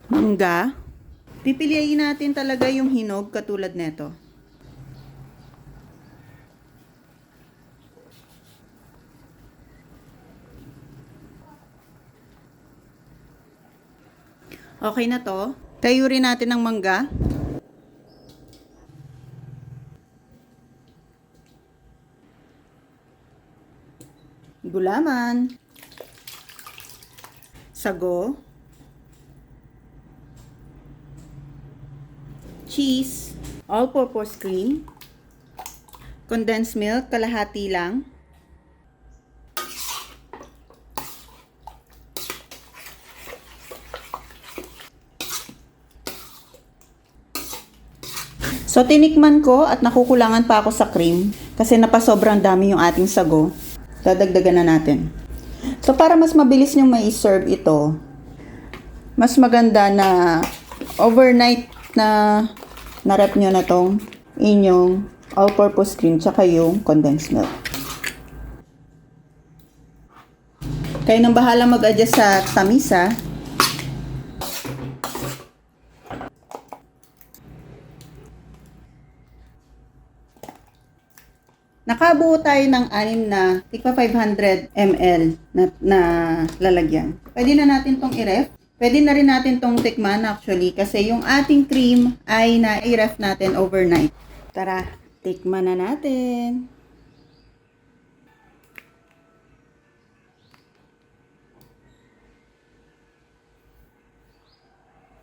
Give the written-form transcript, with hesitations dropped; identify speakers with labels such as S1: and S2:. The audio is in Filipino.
S1: mangga. Pipiliin natin talaga yung hinog katulad nito. Okay na to. Tayurin natin ng mangga. Gulaman. Sago. Cheese. All-purpose cream. Condensed milk, kalahati lang. So, tinikman ko at nakukulangan pa ako sa cream kasi napasobrang dami yung ating sago. Dadagdagan na natin. So, para mas mabilis nyo mai-serve ito, mas maganda na overnight na rep nyo na tong inyong all-purpose cream tsaka yung condensed milk. Kayo nang bahala mag-adjust sa tamis, ha. Nakabuo tayo ng 6 na tigpa 500 ml na lalagyan. Pwede na natin tong i-ref. Pwede na rin natin tong tikman actually kasi yung ating cream ay na-i-ref natin overnight. Tara, tikman na natin.